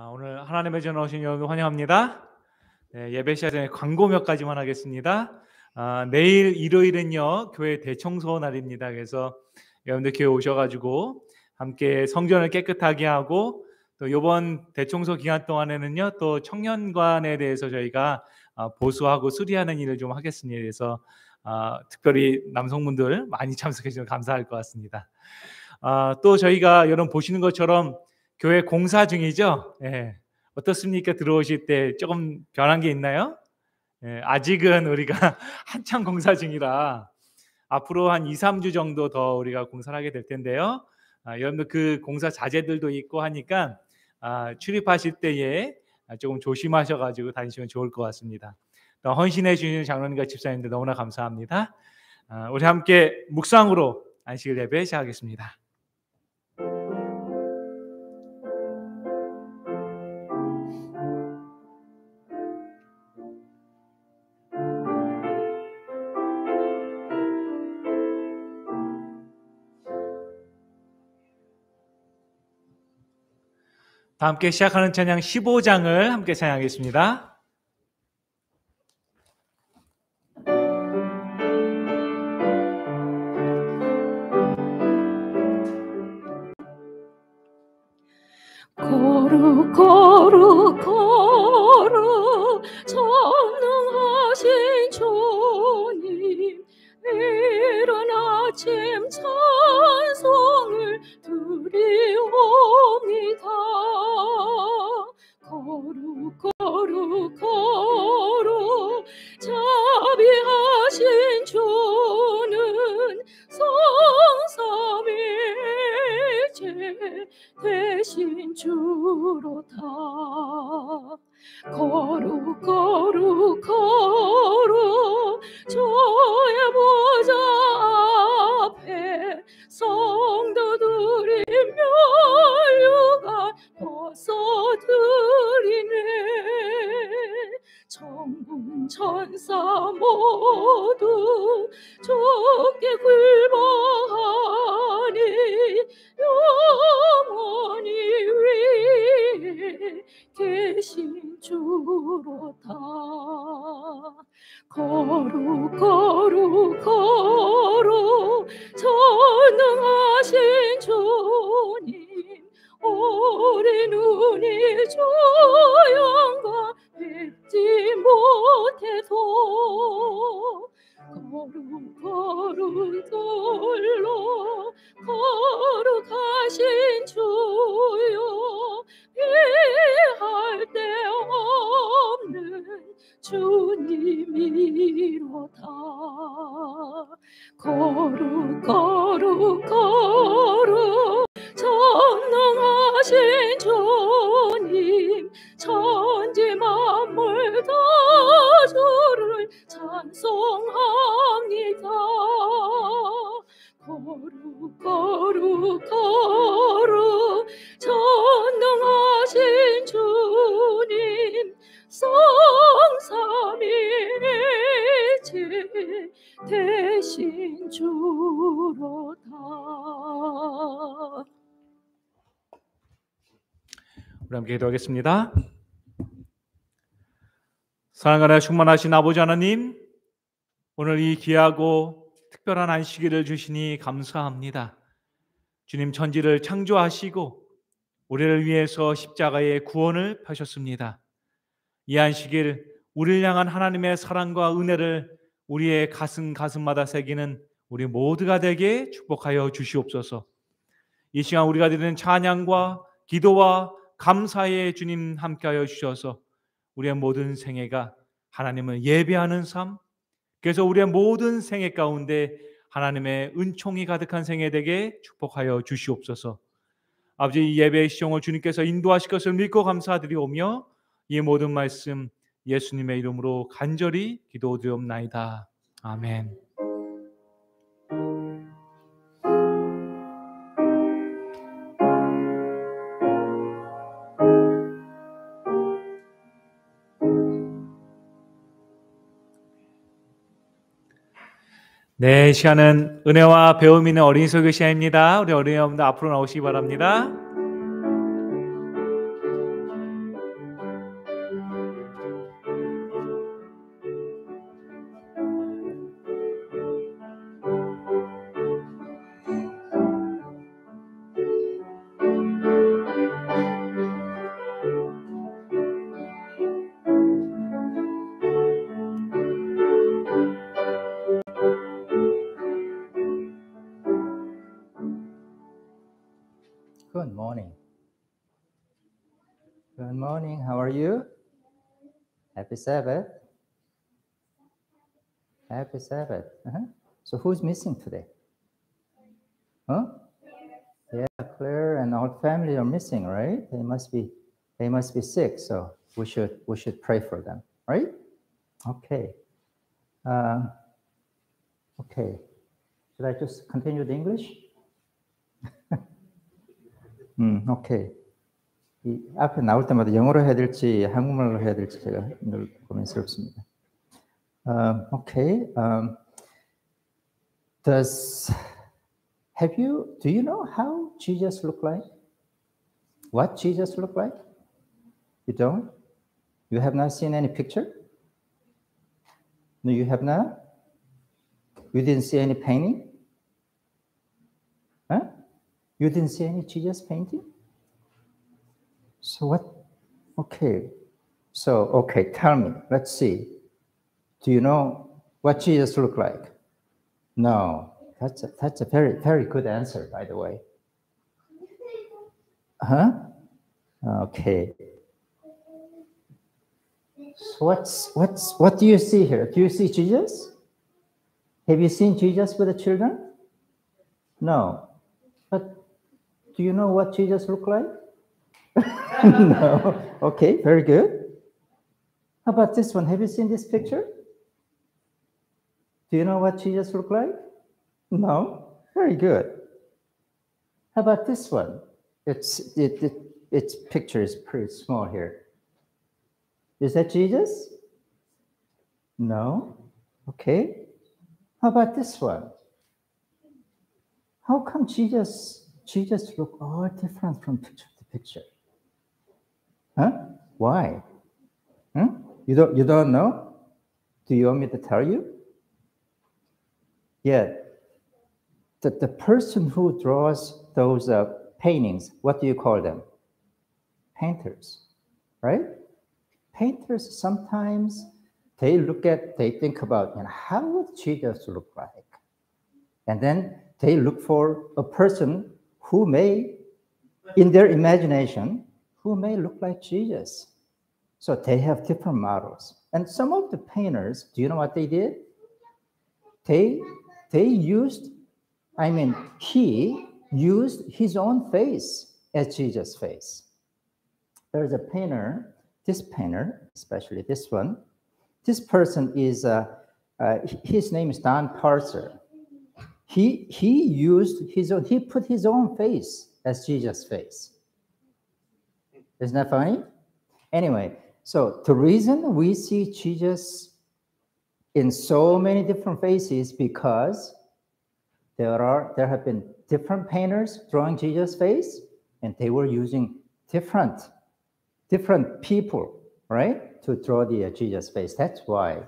오늘 하나님의 전화 오신 여러분 환영합니다. 예배 시작 전에 광고 몇 가지만 하겠습니다. 내일 일요일은요 교회 대청소 날입니다. 그래서 여러분들 교회 오셔가지고 함께 성전을 깨끗하게 하고 또 이번 대청소 기간 동안에는요 또 청년관에 대해서 저희가 보수하고 수리하는 일을 좀 하겠습니다. 그래서 특별히 남성분들 많이 참석해 주시면 감사할 것 같습니다. 또 저희가 여러분 보시는 것처럼 교회 공사 중이죠. 어떻습니까? 들어오실 때 조금 변한 게 있나요? 아직은 우리가 한참 공사 중이라 앞으로 한 2, 3주 정도 더 우리가 공사를 하게 될 텐데요. 여러분들 그 공사 자재들도 있고 하니까 출입하실 때에 조금 조심하셔가지고 다니시면 좋을 것 같습니다. 또 헌신해 주시는 장로님과 집사님들 너무나 감사합니다. 우리 함께 묵상으로 안식일 예배 시작하겠습니다. 다 함께 시작하는 찬양 15장을 함께 찬양하겠습니다. 거룩 거룩 거룩 전능하신 주님, 이른 아침 찬송을 드리옵니다. 거룩 거룩 거룩 자비하신 주는 성삼일체 대신 주로다. 거룩 거룩 거룩 주의 보좌 앞에 성도들이 면류관 벗어드리네. 천군 천사 모두 주께 굴복하니 영원히 위에 계신 주로다. 거룩 거룩 거룩 전능하신 주님, 우리 눈이 주 영광 뵙지 못해도 거룩 거룩 돌로 거룩하신 주요, 피할 데 없는 주님이로다. 거룩 거룩 거룩 전능하신 주님, 천지 만물 다 주를 찬송합니다. 거룩 거룩 거룩 전능하신 주님, 성삼일체 대신 주로다. 우리 함께 기도하겠습니다. 사랑하여 충만하신 아버지 하나님, 오늘 이 귀하고 특별한 안식일을 주시니 감사합니다. 주님, 천지를 창조하시고 우리를 위해서 십자가의 구원을 펴셨습니다. 이 안식일 우리를 향한 하나님의 사랑과 은혜를 우리의 가슴마다 새기는 우리 모두가 되게 축복하여 주시옵소서. 이 시간 우리가 드리는 찬양과 기도와 감사의 주님 함께하여 주셔서 우리의 모든 생애가 하나님을 예배하는 삶, 그래서 우리의 모든 생애 가운데 하나님의 은총이 가득한 생애 되게 축복하여 주시옵소서. 아버지, 이 예배의 시종을 주님께서 인도하실 것을 믿고 감사드리오며 이 모든 말씀 예수님의 이름으로 간절히 기도드리옵나이다. 아멘. 네, 시간은 은혜와 배움 있는 어린이 설교 시간입니다. 우리 어린이 여러분들 앞으로 나오시기 바랍니다. Good morning. How are you? Happy Sabbath. Happy Sabbath. So who's missing today? Huh? Yeah, Claire and our family are missing, right? They must be sick. So we should pray for them, right? Okay. Okay. Should I just continue the English? Okay. 이 앞에 나올 때마다 영어로 해야 될지 한국말로 해야 될지 제가 늘 고민스럽습니다. Okay. Do you know how Jesus looked like? What Jesus looked like? You don't? You have not seen any picture? No, you have not? You didn't see any painting? Huh? You didn't see any Jesus painting? So what? Okay. So, okay, tell me. Let's see. Do you know what Jesus looked like? No. That's a very, very good answer, by the way. Huh? Okay. So what do you see here? Do you see Jesus? Have you seen Jesus with the children? No. But do you know what Jesus looked like? No. Okay, very good. How about this one? Have you seen this picture? Do you know what Jesus looked like? No. Very good. How about this one? Its picture is pretty small here. Is that Jesus? No. Okay. How about this one? How come Jesus look all different from picture to picture? Huh? Why? You don't know? Do you want me to tell you? Yeah. The person who draws those paintings, what do you call them? Painters, right? Painters sometimes they think about, how would Jesus look like? And then they look for a person who may, in their imagination, who may look like Jesus. So they have different models. And some of the painters, do you know what they did? He used his own face as Jesus' face. There's a painter, this painter, especially this one. This person is, his name is Don Parser. He put his own face as Jesus' face. Isn't that funny? Anyway, so the reason we see Jesus in so many different faces because there have been different painters drawing Jesus' face, and they were using different people, right, to draw the Jesus' face. That's why.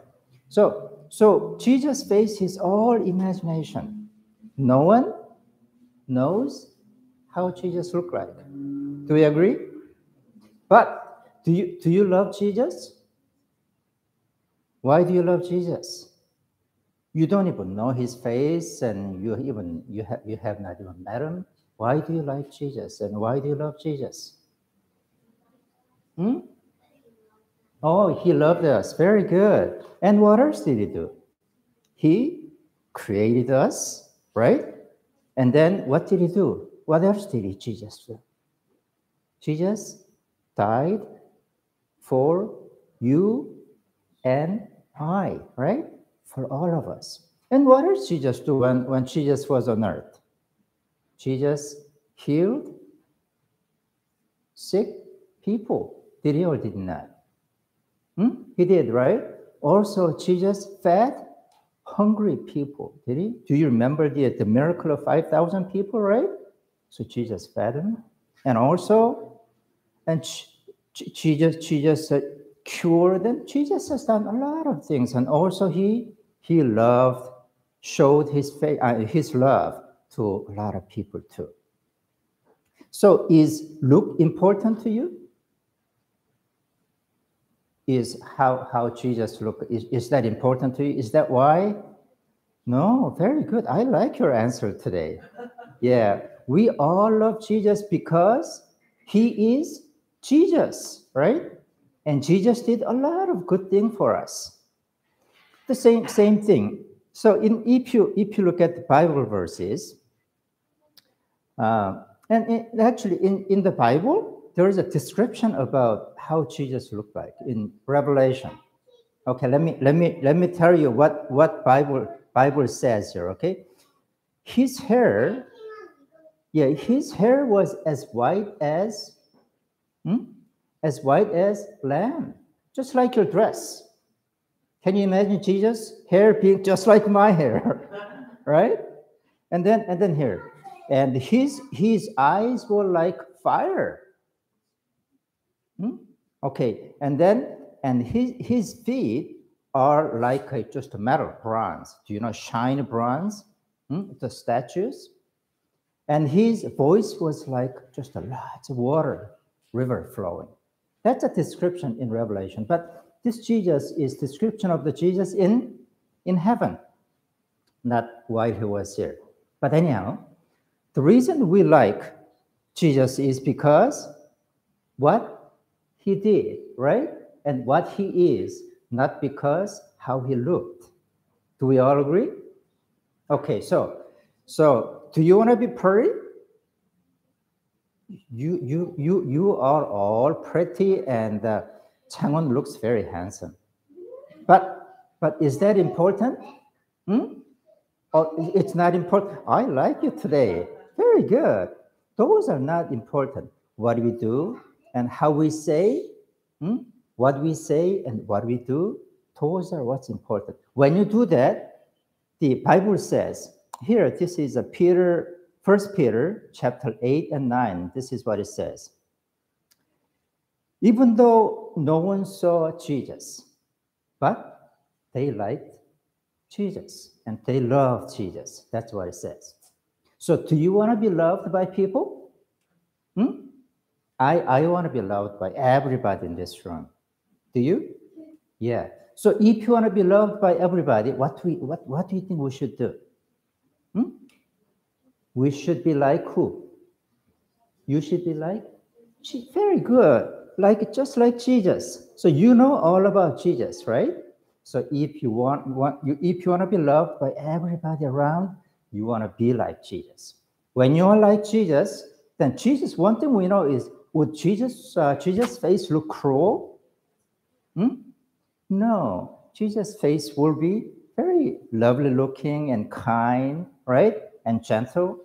So Jesus' face is all imagination. No one knows how Jesus looked like. Do we agree? But do you love Jesus? Why do you love Jesus? You don't even know his face, and you have not even met him. Why do you like Jesus, and why do you love Jesus? Oh, he loved us. Very good. And what else did he do? He created us, right? And then what did he do? What else did Jesus do? Jesus died for you and I, right? For all of us. And what else Jesus do when Jesus was on earth? Jesus healed sick people. Did he or did not? He did, right? Also, Jesus fed hungry people. Did he? Do you remember the miracle of 5,000 people, right? So Jesus fed them. And also, Jesus cured them. Jesus has done a lot of things. And also he showed his love to a lot of people too. So is look important to you? Is how Jesus look, is that important to you? Is that why? No, very good. I like your answer today. Yeah, we all love Jesus because he is Jesus, right? And Jesus did a lot of good thing for us. The same thing. So if you look at the Bible verses, actually in the Bible there is a description about how Jesus looked like in Revelation. Okay, let me tell you what Bible says here. Okay, his hair was as white as lamb, just like your dress. Can you imagine Jesus' hair being just like my hair, right? And then here, and his eyes were like fire. Okay, and his feet are like just a metal bronze. Do you know shine bronze? The statues. And his voice was like just a lot of water, river flowing. That's a description in Revelation. But this Jesus is description of the Jesus in heaven, not while he was here. But anyhow, the reason we like Jesus is because what he did, right? And what he is, not because how he looked. Do we all agree? Okay, so do you want to be pretty? You are all pretty, and Changwon looks very handsome. But is that important? Oh, it's not important. I like you today. Very good. Those are not important. What we do and how we say, what we say and what we do, those are what's important. When you do that, the Bible says here. This is a Peter. 1 Peter chapter 8 and 9, this is what it says. Even though no one saw Jesus, but they liked Jesus and they loved Jesus. That's what it says. So do you want to be loved by people? I want to be loved by everybody in this room. Do you? Yeah. So if you want to be loved by everybody, what do you think we should do? We should be like who? You should be like? Very good. Just like Jesus. So you know all about Jesus, right? So if you want to be loved by everybody around, you want to be like Jesus. When you are like Jesus, then Jesus, one thing we know is, would Jesus' face look cruel? No. Jesus' face will be very lovely looking and kind, right? And gentle.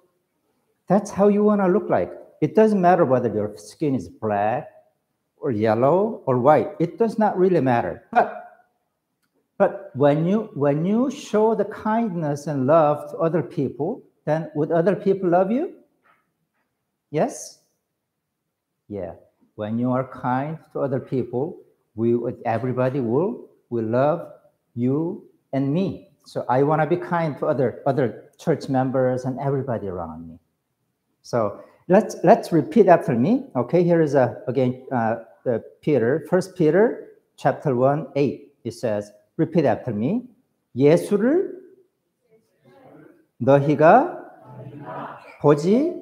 That's how you want to look like. It doesn't matter whether your skin is black or yellow or white. It does not really matter. But when you show the kindness and love to other people, then would other people love you? Yes? Yeah. When you are kind to other people, everybody will love you and me. So I want to be kind to other church members and everybody around me. So let's repeat after me. Okay, here is again Peter, 1 Peter chapter 1, 8. It says, repeat after me. 예수를 너희가 보지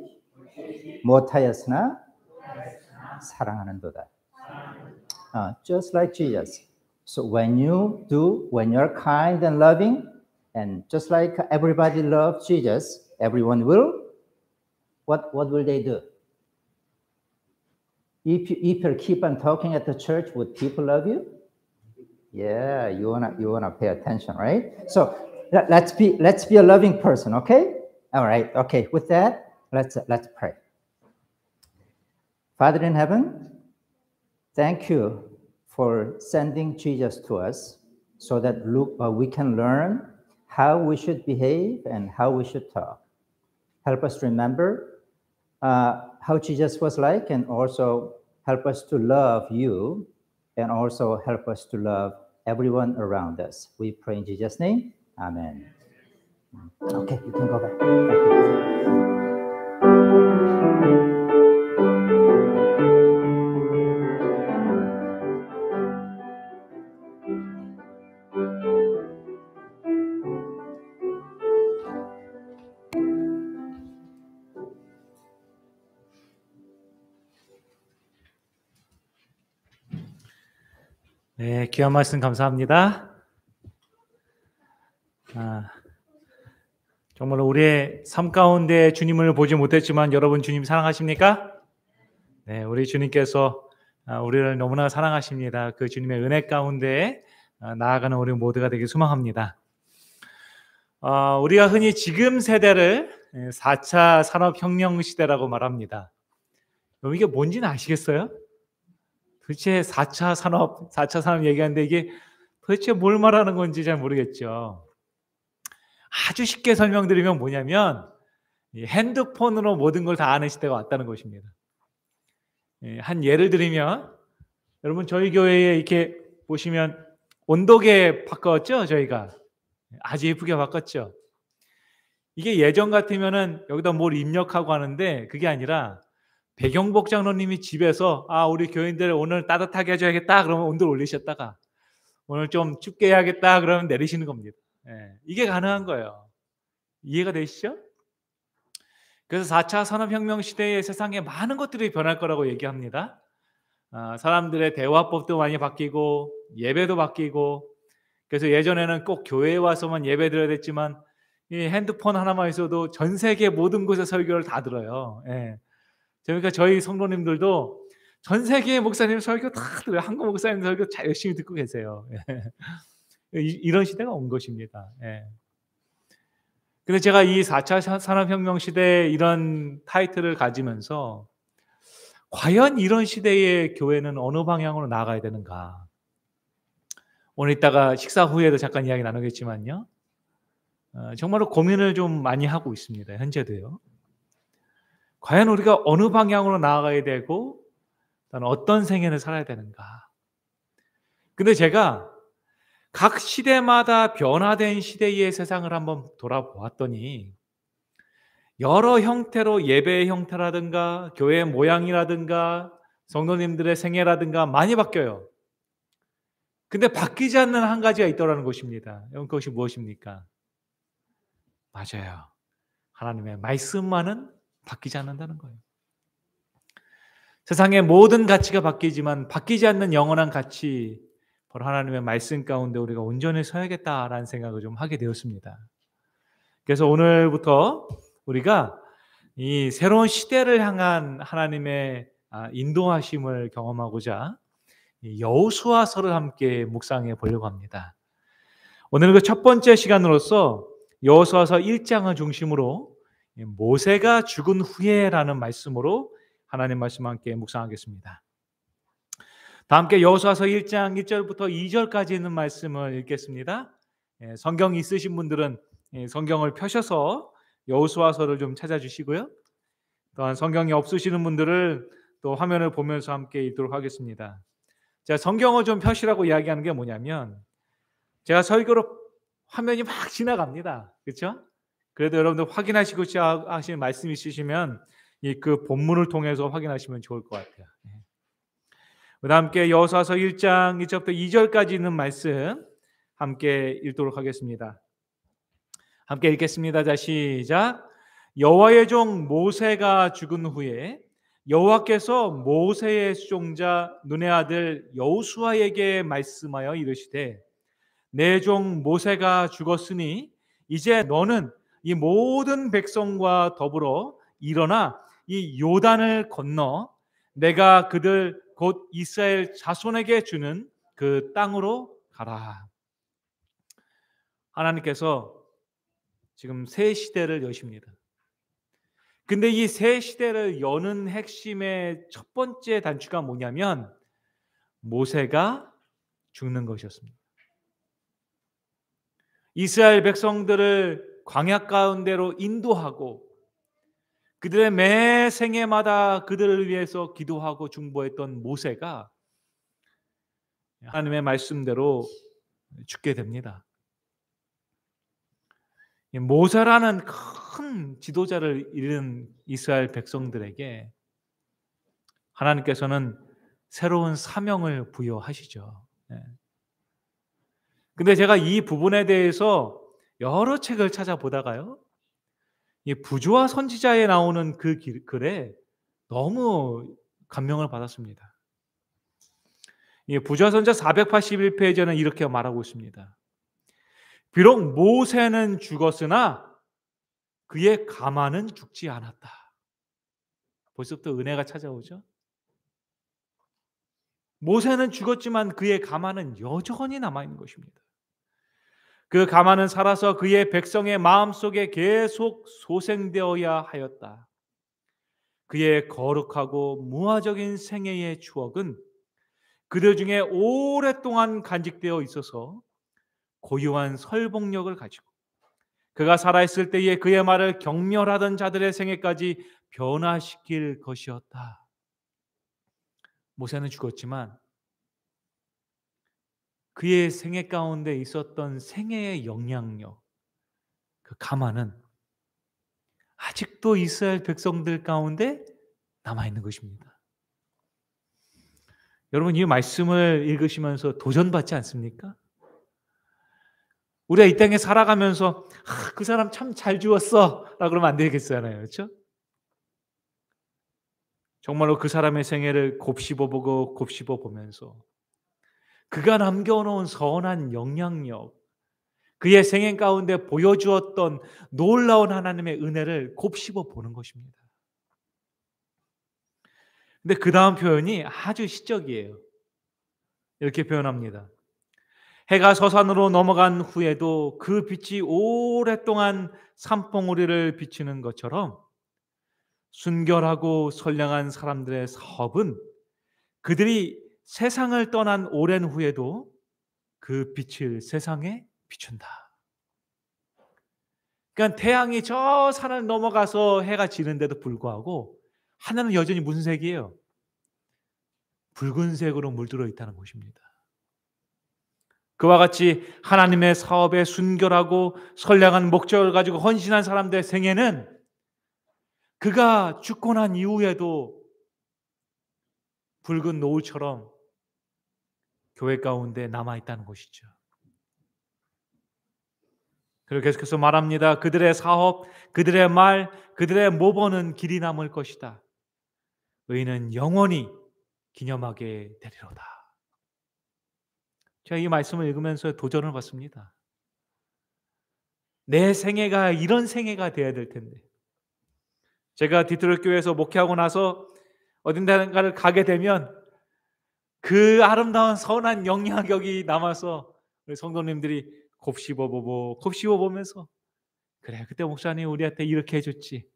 못하였으나 사랑하는도다. Just like Jesus. So when you're kind and loving, and just like everybody loves Jesus, everyone will. What will they do? If you keep on talking at the church, would people love you? Yeah, you wanna pay attention, right? So let's be a loving person, okay? All right, okay. With that, let's pray. Father in heaven, thank you for sending Jesus to us, so that we can learn how we should behave and how we should talk. Help us remember how Jesus was like, and also help us to love you, and also help us to love everyone around us. We pray in Jesus' name. Amen. Okay, you can go back. Thank you. 네, 귀한 말씀 감사합니다. 정말 우리의 삶 가운데 주님을 보지 못했지만 여러분 주님 사랑하십니까? 네, 우리 주님께서 우리를 너무나 사랑하십니다. 그 주님의 은혜 가운데 나아가는 우리 모두가 되길 소망합니다. 우리가 흔히 지금 세대를 4차 산업혁명 시대라고 말합니다. 그럼 이게 뭔지는 아시겠어요? 도대체 4차 산업 얘기하는데 이게 도대체 뭘 말하는 건지 잘 모르겠죠. 아주 쉽게 설명드리면 뭐냐면 핸드폰으로 모든 걸 다 아는 시대가 왔다는 것입니다. 한 예를 들면 여러분 저희 교회에 이렇게 보시면 온도계 바꿨죠? 저희가 아주 예쁘게 바꿨죠. 이게 예전 같으면은 여기다 뭘 입력하고 하는데 그게 아니라 배경복 장로님이 집에서 우리 교인들 오늘 따뜻하게 해줘야겠다 그러면 온도를 올리셨다가 오늘 좀 춥게 해야겠다 그러면 내리시는 겁니다. 이게 가능한 거예요. 이해가 되시죠? 그래서 4차 산업혁명 시대에 세상에 많은 것들이 변할 거라고 얘기합니다. 사람들의 대화법도 많이 바뀌고 예배도 바뀌고 그래서 예전에는 꼭 교회에 와서만 예배 드려야 됐지만 이 핸드폰 하나만 있어도 전 세계 모든 곳의 설교를 다 들어요. 그러니까 저희 성도님들도 전 세계의 목사님 설교 다 들어요. 한국 목사님 설교 잘 열심히 듣고 계세요. 이런 시대가 온 것입니다. 근데 제가 이 4차 산업혁명 시대에 이런 타이틀을 가지면서 과연 이런 시대의 교회는 어느 방향으로 나아가야 되는가? 오늘 이따가 식사 후에도 잠깐 이야기 나누겠지만요. 정말로 고민을 좀 많이 하고 있습니다. 현재도요. 과연 우리가 어느 방향으로 나아가야 되고 어떤 생애를 살아야 되는가? 근데 제가 각 시대마다 변화된 시대의 세상을 한번 돌아보았더니 여러 형태로 예배의 형태라든가 교회의 모양이라든가 성도님들의 생애라든가 많이 바뀌어요. 근데 바뀌지 않는 한 가지가 있더라는 것입니다. 여러분 그것이 무엇입니까? 맞아요. 하나님의 말씀만은 바뀌지 않는다는 거예요. 세상의 모든 가치가 바뀌지만 바뀌지 않는 영원한 가치 바로 하나님의 말씀 가운데 우리가 온전히 서야겠다라는 생각을 좀 하게 되었습니다. 그래서 오늘부터 우리가 이 새로운 시대를 향한 하나님의 인도하심을 경험하고자 여호수아서를 함께 묵상해 보려고 합니다. 오늘 그 첫 번째 시간으로서 여호수아서 1장을 중심으로 모세가 죽은 후에라는 말씀으로 하나님 말씀 함께 묵상하겠습니다. 다 함께 여호수아서 1장 1절부터 2절까지 있는 말씀을 읽겠습니다. 성경 있으신 분들은 성경을 펴셔서 여호수아서를 좀 찾아주시고요. 또한 성경이 없으시는 분들은 또 화면을 보면서 함께 읽도록 하겠습니다. 제가 성경을 좀 펴시라고 이야기하는 게 뭐냐면 제가 설교로 화면이 막 지나갑니다. 그렇죠? 그래도 여러분들 확인하시고 하시는 말씀 있으시면 그 본문을 통해서 확인하시면 좋을 것 같아요. 그다음 함께 여호수아서 1장 1절부터 2절까지 있는 말씀 함께 읽도록 하겠습니다. 함께 읽겠습니다. 자, 시작. 여호와의 종 모세가 죽은 후에 여호와께서 모세의 수종자 눈의 아들 여호수아에게 말씀하여 이르시되 내 종 모세가 죽었으니 이제 너는 이 모든 백성과 더불어 일어나 이 요단을 건너 내가 그들 곧 이스라엘 자손에게 주는 그 땅으로 가라. 하나님께서 지금 새 시대를 여십니다. 근데 이 새 시대를 여는 핵심의 첫 번째 단추가 뭐냐면 모세가 죽는 것이었습니다. 이스라엘 백성들을 광야 가운데로 인도하고 그들의 매 생애마다 그들을 위해서 기도하고 중보했던 모세가 하나님의 말씀대로 죽게 됩니다. 모세라는 큰 지도자를 잃은 이스라엘 백성들에게 하나님께서는 새로운 사명을 부여하시죠. 근데 제가 이 부분에 대해서 여러 책을 찾아보다가요, 이 부조와 선지자에 나오는 그 글에 너무 감명을 받았습니다. 이 부자선자 481페이지에는 이렇게 말하고 있습니다. 비록 모세는 죽었으나 그의 가마는 죽지 않았다. 벌써부터 은혜가 찾아오죠. 모세는 죽었지만 그의 가마는 여전히 남아있는 것입니다. 그 가마는 살아서 그의 백성의 마음속에 계속 소생되어야 하였다. 그의 거룩하고 무화적인 생애의 추억은 그들 중에 오랫동안 간직되어 있어서 고유한 설복력을 가지고 그가 살아있을 때에 그의 말을 경멸하던 자들의 생애까지 변화시킬 것이었다. 모세는 죽었지만 그의 생애 가운데 있었던 생애의 영향력, 그 가마는 아직도 이스라엘 백성들 가운데 남아있는 것입니다. 여러분, 이 말씀을 읽으시면서 도전받지 않습니까? 우리가 이 땅에 살아가면서 그 사람 참 잘 죽었어 라고 그러면 안 되겠잖아요. 그렇죠? 정말로 그 사람의 생애를 곱씹어보고 곱씹어보면서 그가 남겨놓은 선한 영향력, 그의 생애 가운데 보여주었던 놀라운 하나님의 은혜를 곱씹어보는 것입니다. 근데 그 다음 표현이 아주 시적이에요. 이렇게 표현합니다. 해가 서산으로 넘어간 후에도 그 빛이 오랫동안 산봉우리를 비추는 것처럼 순결하고 선량한 사람들의 사업은 그들이 세상을 떠난 오랜 후에도 그 빛을 세상에 비춘다. 그러니까 태양이 저 산을 넘어가서 해가 지는데도 불구하고 하늘은 여전히 무슨 색이에요? 붉은색으로 물들어 있다는 것입니다. 그와 같이 하나님의 사업에 순결하고 선량한 목적을 가지고 헌신한 사람들의 생애는 그가 죽고 난 이후에도 붉은 노을처럼 교회 가운데 남아있다는 것이죠. 그리고 계속해서 말합니다. 그들의 사업, 그들의 말, 그들의 모범은 길이 남을 것이다. 의인은 영원히 기념하게 되리로다. 제가 이 말씀을 읽으면서 도전을 받습니다. 내 생애가 이런 생애가 되어야 될 텐데, 제가 디트로이트 교회에서 목회하고 나서 어딘가를 가게 되면 그 아름다운 선한 영향력이 남아서 우리 성도님들이 곱씹어보면서 그래, 그때 목사님 우리한테 이렇게 해줬지,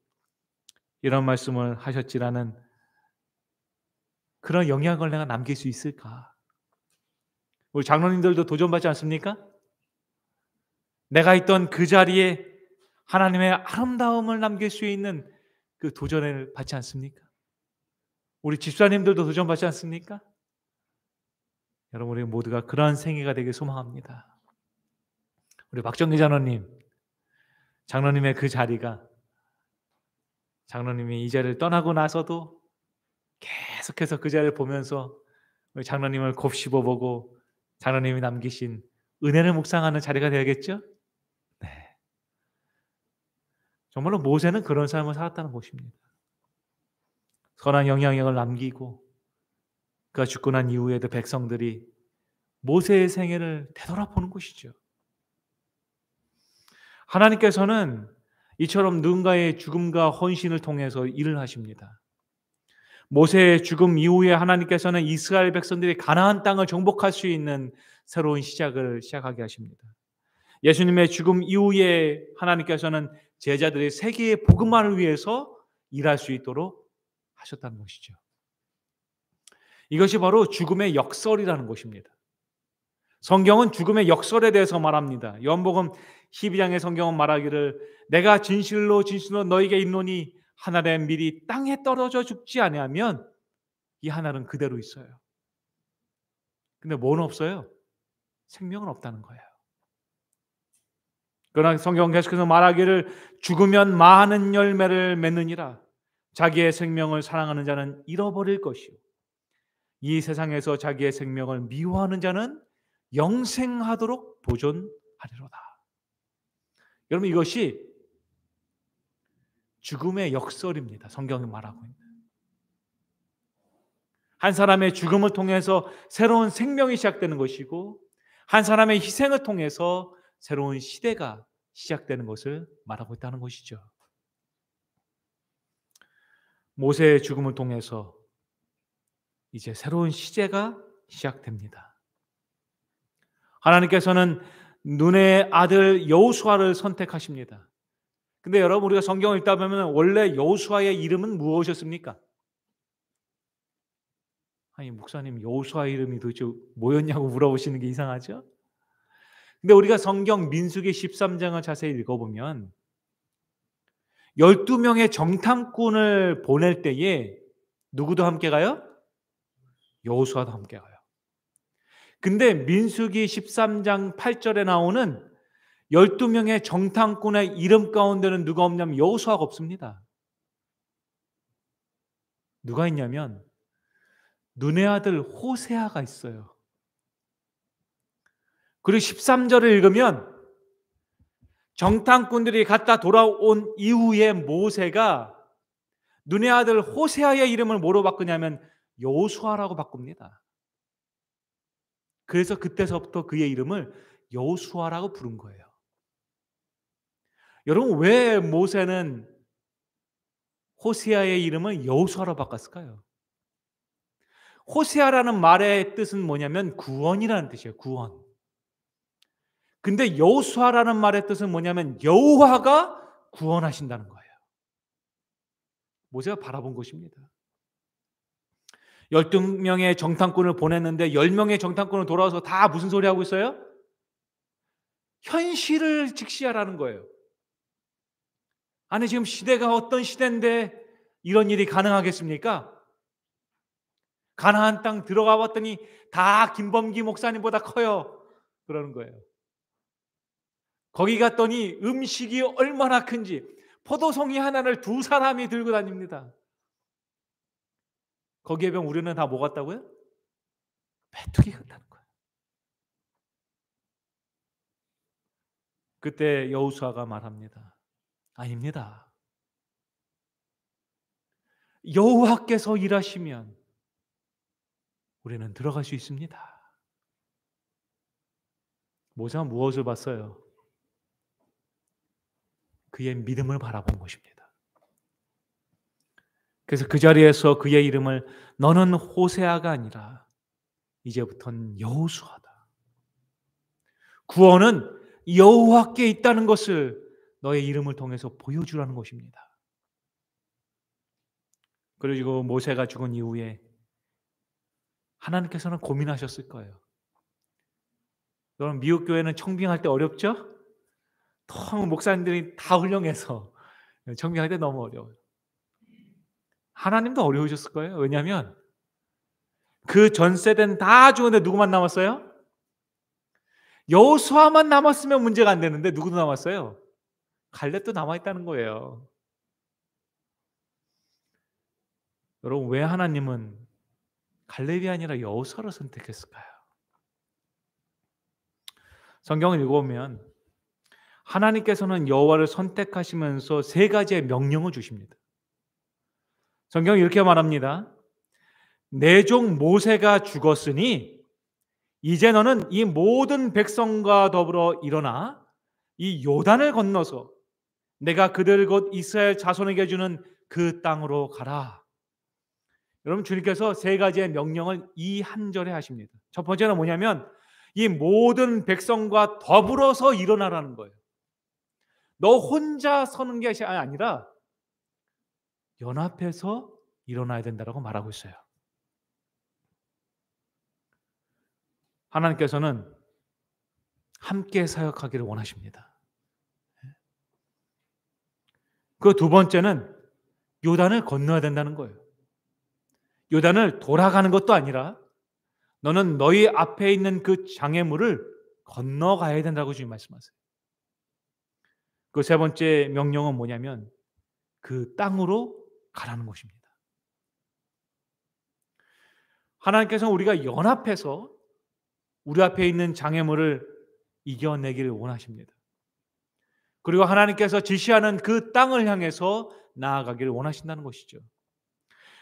이런 말씀을 하셨지라는 그런 영향을 내가 남길 수 있을까? 우리 장로님들도 도전받지 않습니까? 내가 있던 그 자리에 하나님의 아름다움을 남길 수 있는 그 도전을 받지 않습니까? 우리 집사님들도 도전받지 않습니까? 여러분, 우리 모두가 그러한 생애가 되길 소망합니다. 우리 박정기 장로님의 그 자리가, 장로님이 이 자리를 떠나고 나서도 계속해서 그 자리를 보면서 우리 장로님을 곱씹어보고 장로님이 남기신 은혜를 묵상하는 자리가 되겠죠? 네. 정말로 모세는 그런 삶을 살았다는 것입니다. 선한 영향력을 남기고 그가 죽고 난 이후에도 백성들이 모세의 생애를 되돌아보는 것이죠. 하나님께서는 이처럼 누군가의 죽음과 헌신을 통해서 일을 하십니다. 모세의 죽음 이후에 하나님께서는 이스라엘 백성들이 가나안 땅을 정복할 수 있는 새로운 시작을 시작하게 하십니다. 예수님의 죽음 이후에 하나님께서는 제자들이 세계의 복음화를 위해서 일할 수 있도록 하셨다는 것이죠. 이것이 바로 죽음의 역설이라는 것입니다. 성경은 죽음의 역설에 대해서 말합니다. 요한복음 12장의 성경은 말하기를 내가 진실로 너희에게 이르노니 하늘의 밀이 땅에 떨어져 죽지 아니하면 이 하늘은 그대로 있어요. 근데 뭐는 없어요? 생명은 없다는 거예요. 그러나 성경은 계속해서 말하기를 죽으면 많은 열매를 맺느니라. 자기의 생명을 사랑하는 자는 잃어버릴 것이요 이 세상에서 자기의 생명을 미워하는 자는 영생하도록 보존하리로다. 여러분, 이것이 죽음의 역설입니다. 성경이 말하고 있는. 한 사람의 죽음을 통해서 새로운 생명이 시작되는 것이고, 한 사람의 희생을 통해서 새로운 시대가 시작되는 것을 말하고 있다는 것이죠. 모세의 죽음을 통해서 이제 새로운 시대가 시작됩니다. 하나님께서는 눈의 아들 여호수아를 선택하십니다. 근데 여러분, 우리가 성경을 읽다 보면 원래 여호수아의 이름은 무엇이었습니까? 아니, 목사님, 여호수아 이름이 도대체 뭐였냐고 물어보시는 게 이상하죠? 근데 우리가 성경 민수기 13장을 자세히 읽어보면 12명의 정탐꾼을 보낼 때에 누구도 함께 가요? 여호수아도 함께 가요. 근데 민수기 13장 8절에 나오는 12명의 정탐꾼의 이름 가운데는 누가 없냐면 여호수아가 없습니다. 누가 있냐면 눈의 아들 호세아가 있어요. 그리고 13절을 읽으면 정탐꾼들이 갔다 돌아온 이후에 모세가 눈의 아들 호세아의 이름을 뭐로 바꾸냐면 여호수아라고 바꿉니다. 그래서 그때서부터 그의 이름을 여호수아라고 부른 거예요. 여러분, 왜 모세는 호세아의 이름을 여호수아로 바꿨을까요? 호세아라는 말의 뜻은 뭐냐면 구원이라는 뜻이에요. 구원. 근데 여호수아라는 말의 뜻은 뭐냐면 여호와가 구원하신다는 거예요. 모세가 바라본 것입니다. 12명의 정탐꾼을 보냈는데 10명의 정탐꾼은 돌아와서 다 무슨 소리 하고 있어요? 현실을 직시하라는 거예요. 아니, 지금 시대가 어떤 시대인데 이런 일이 가능하겠습니까? 가나안 땅 들어가 봤더니 다 김범기 목사님보다 커요. 그러는 거예요. 거기 갔더니 음식이 얼마나 큰지 포도송이 하나를 2사람이 들고 다닙니다. 거기에 비하면 우리는 다 뭐 같다고요? 메뚜기 같다는 거예요. 그때 여호수아가 말합니다. 아닙니다. 여호와께서 일하시면 우리는 들어갈 수 있습니다. 모세가 무엇을 봤어요? 그의 믿음을 바라본 것입니다. 그래서 그 자리에서 그의 이름을 너는 호세아가 아니라 이제부터는 여호수아다. 구원은 여호와께 있다는 것을 너의 이름을 통해서 보여주라는 것입니다. 그리고 모세가 죽은 이후에 하나님께서는 고민하셨을 거예요. 여러분, 미국 교회는 청빙할 때 어렵죠? 너무 목사님들이 다 훌륭해서 청빙할 때 너무 어려워요. 하나님도 어려우셨을 거예요. 왜냐하면 그 전 세대는 다 죽었는데 누구만 남았어요? 여호수아만 남았으면 문제가 안 되는데 누구도 남았어요? 갈렙도 남아있다는 거예요. 여러분, 왜 하나님은 갈렙이 아니라 여호수아를 선택했을까요? 성경을 읽어보면 하나님께서는 여호와를 선택하시면서 3가지의 명령을 주십니다. 성경이 이렇게 말합니다. 내 종 모세가 죽었으니 이제 너는 이 모든 백성과 더불어 일어나 이 요단을 건너서 내가 그들 곧 이스라엘 자손에게 주는 그 땅으로 가라. 여러분, 주님께서 3가지의 명령을 이 한 절에 하십니다. 첫 번째는 뭐냐면 이 모든 백성과 더불어서 일어나라는 거예요. 너 혼자 서는 게 아니라 연합해서 일어나야 된다고 말하고 있어요. 하나님께서는 함께 사역하기를 원하십니다. 그 2번째는 요단을 건너야 된다는 거예요. 요단을 돌아가는 것도 아니라 너는 너희 앞에 있는 그 장애물을 건너가야 된다고 주님 말씀하세요. 그 3번째 명령은 뭐냐면 그 땅으로 가라는 것입니다. 하나님께서는 우리가 연합해서 우리 앞에 있는 장애물을 이겨내기를 원하십니다. 그리고 하나님께서 지시하는 그 땅을 향해서 나아가기를 원하신다는 것이죠.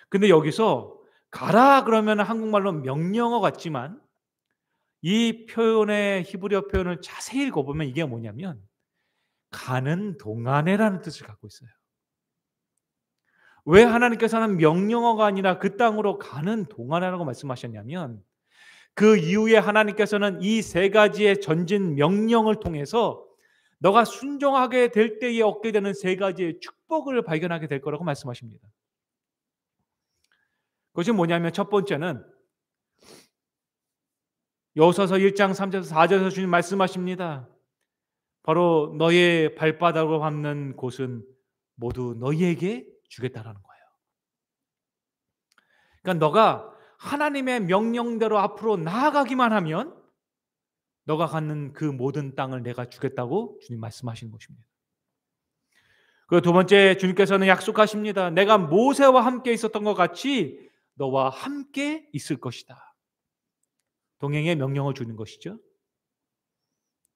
근데 여기서 가라 그러면 한국말로 명령어 같지만 이 표현의 히브리어 표현을 자세히 읽어보면 이게 뭐냐면 가는 동안에라는 뜻을 갖고 있어요. 왜 하나님께서는 명령어가 아니라 그 땅으로 가는 동안이라고 말씀하셨냐면 그 이후에 하나님께서는 이 세 가지의 전진 명령을 통해서 너가 순종하게 될 때에 얻게 되는 세 가지의 축복을 발견하게 될 거라고 말씀하십니다. 그것이 뭐냐면 첫 번째는 여호수아서 1장 3절에서 4절에서 주님 말씀하십니다. 바로 너의 발바닥으로 밟는 곳은 모두 너희에게 주겠다라는 거예요. 그러니까 너가 하나님의 명령대로 앞으로 나아가기만 하면 너가 갖는 그 모든 땅을 내가 주겠다고 주님 말씀하시는 것입니다. 그리고 두 번째, 주님께서는 약속하십니다. 내가 모세와 함께 있었던 것 같이 너와 함께 있을 것이다. 동행의 명령을 주는 것이죠.